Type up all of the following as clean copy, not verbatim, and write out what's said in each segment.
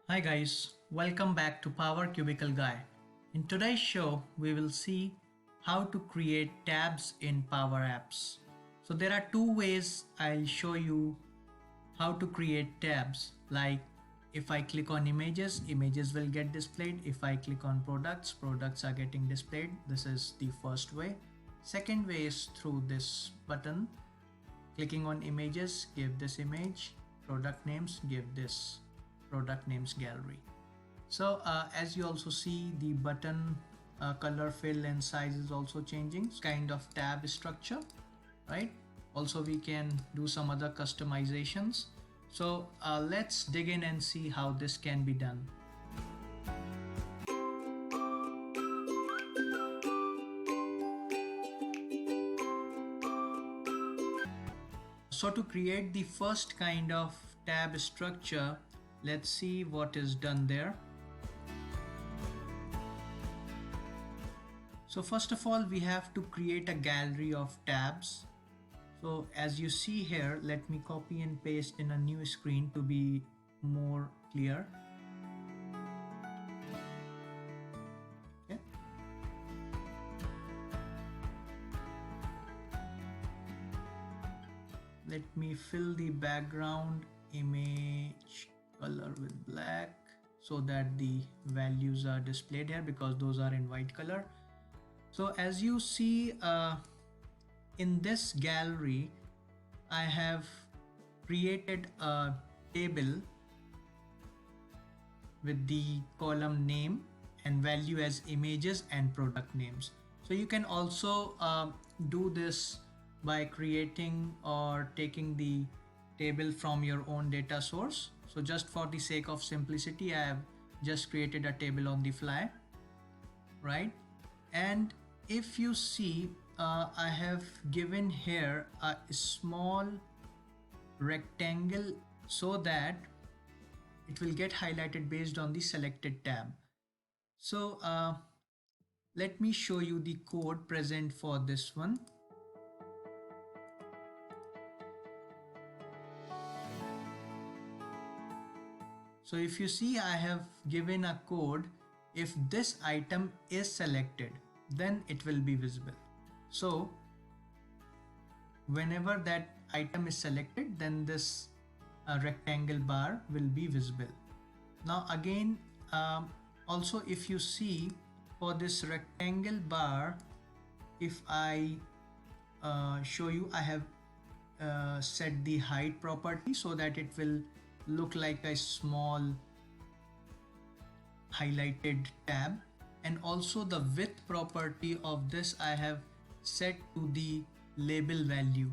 Hi guys, welcome back to Power Cubicle Guy. In today's show, we will see how to create tabs in Power Apps. So there are two ways I'll show you how to create tabs. Like if I click on images, images will get displayed. If I click on products, products are getting displayed. This is the first way. Second way is through this button. Clicking on images, give this image, product names, give this product names gallery. So as you also see, the button color, fill and size is also changing. It's kind of tab structure, right? Also we can do some other customizations. So let's dig in and see how this can be done. So to create the first kind of tab structure, let's see what is done there. So first of all, we have to create a gallery of tabs. So as you see here, let me copy and paste in a new screen to be more clear. Okay. Let me fill the background image color with black so that the values are displayed here because those are in white color. So as you see in this gallery, I have created a table with the column name and value as images and product names. So you can also do this by creating or taking the table from your own data source. So just for the sake of simplicity, I have just created a table on the fly, right? And if you see, I have given here a small rectangle so that it will get highlighted based on the selected tab. So let me show you the code present for this one. So if you see, I have given a code. If this item is selected, then it will be visible. So whenever that item is selected, then this rectangle bar will be visible. Now again, also if you see, for this rectangle bar, if I show you, I have set the height property so that it will look like a small highlighted tab, and also the width property of this I have set to the label value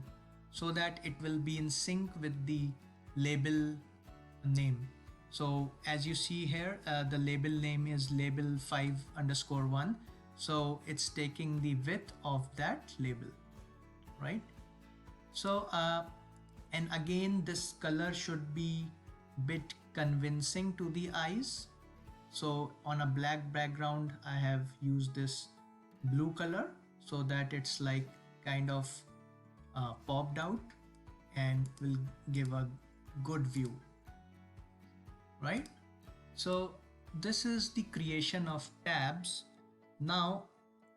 so that it will be in sync with the label name. So as you see here, the label name is label 5_1, so it's taking the width of that label, right? So and again, this color should be bit convincing to the eyes. So on a black background, I have used this blue color so that it's like kind of popped out and will give a good view, right? So this is the creation of tabs. Now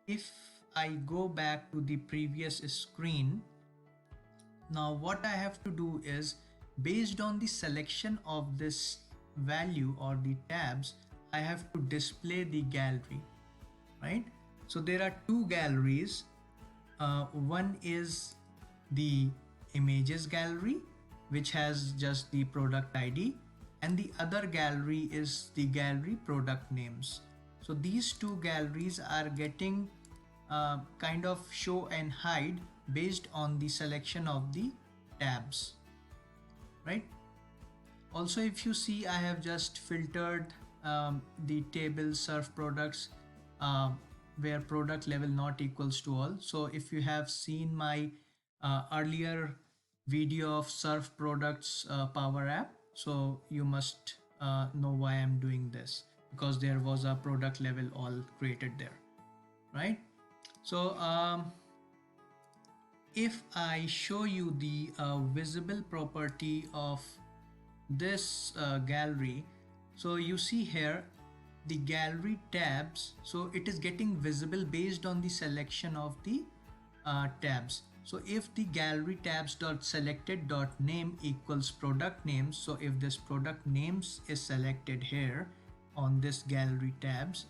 if I go back to the previous screen, now what I have to do is, based on the selection of this value or the tabs, I have to display the gallery, right? So there are two galleries. One is the images gallery, which has just the product ID, and the other gallery is the gallery product names. So these two galleries are getting kind of show and hide based on the selection of the tabs, right? Also, if you see, I have just filtered the table surf products where product level not equals to all. So if you have seen my earlier video of surf products power app, so you must know why I'm doing this, because there was a product level all created there, right? So if I show you the visible property of this gallery, So you see here the gallery tabs, so it is getting visible based on the selection of the tabs. So if the gallery tabs dot selected dot name equals product names, so if this product names is selected here on this gallery tabs,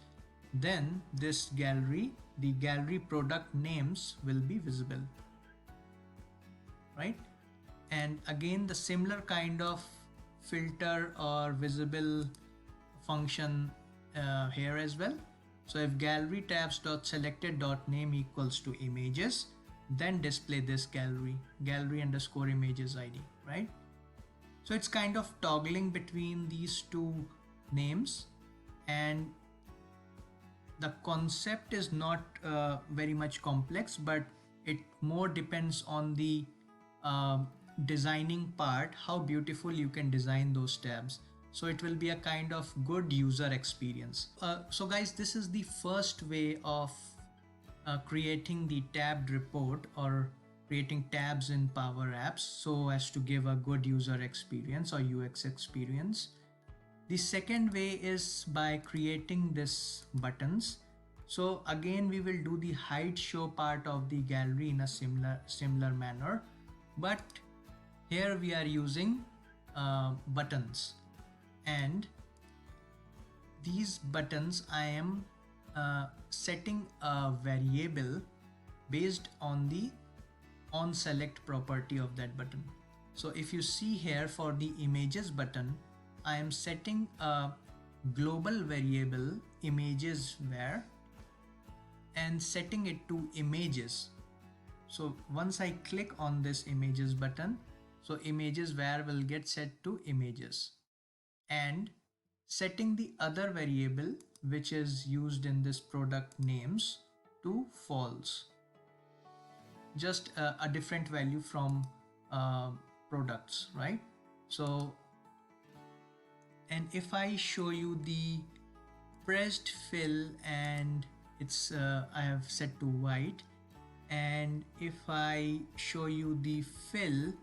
then this gallery, the gallery product names will be visible, right? And again the similar kind of filter or visible function here as well. So if gallery tabs dot selected dot name equals to images, then display this gallery underscore images id, right? So it's kind of toggling between these two names, and the concept is not very much complex, but it more depends on the designing part, how beautiful you can design those tabs. So it will be a kind of good user experience. So guys, this is the first way of creating the tabbed report or creating tabs in Power Apps so as to give a good user experience or UX experience. The second way is by creating this buttons. So again we will do the hide show part of the gallery in a similar manner, but here we are using buttons, and these buttons I am setting a variable based on the onSelect property of that button. So if you see here for the images button, I am setting a global variable images var and setting it to images. So once I click on this images button, so images var will get set to images, and setting the other variable which is used in this product names to false, just a different value from products, right? So, and if I show you the pressed fill, and it's I have set to white, and if I show you the fill,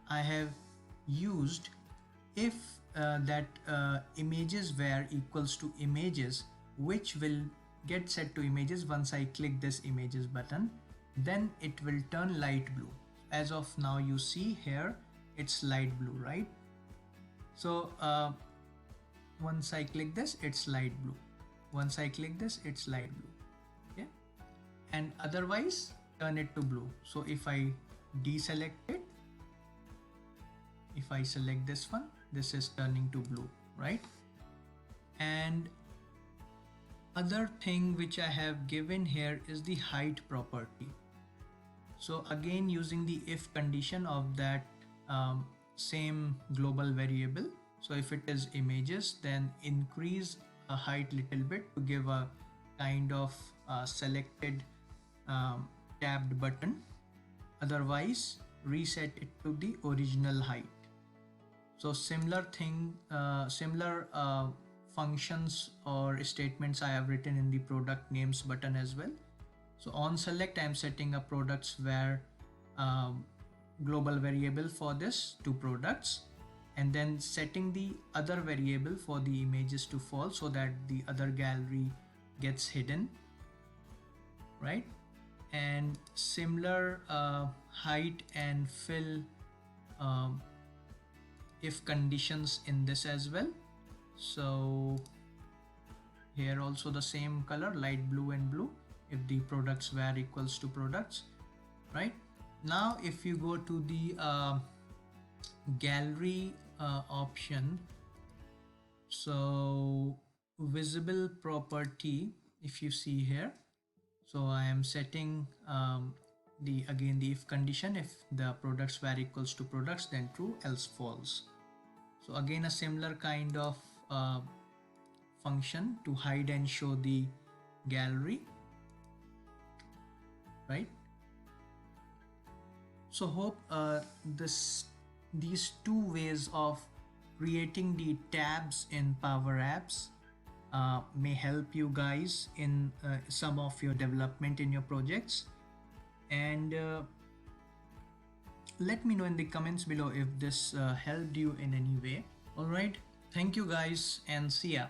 I have used if that images var equals to images, which will get set to images once I click this images button, then it will turn light blue. As of now you see here it's light blue, right? So once I click this it's light blue, once I click this it's light blue, okay? And otherwise turn it to blue. So if I deselect it, if I select this one, this is turning to blue, right? And other thing which I have given here is the height property. So again using the if condition of that same global variable. So if it is images, then increase a height little bit to give a kind of selected tabbed button. Otherwise reset it to the original height. So similar thing, similar functions or statements I have written in the product names button as well. So on select I am setting a products var global variable for this to products, and then setting the other variable for the images to false so that the other gallery gets hidden, right? And similar height and fill if conditions in this as well. So here also the same color, light blue and blue, if the products var equals to products, right? Now if you go to the gallery option, so visible property, if you see here, so I am setting the if condition, if the products var equals to products, then true, else false. So again a similar kind of function to hide and show the gallery, right? So hope these two ways of creating the tabs in Power Apps may help you guys in some of your development in your projects. And let me know in the comments below if this helped you in any way. Alright, thank you guys and see ya.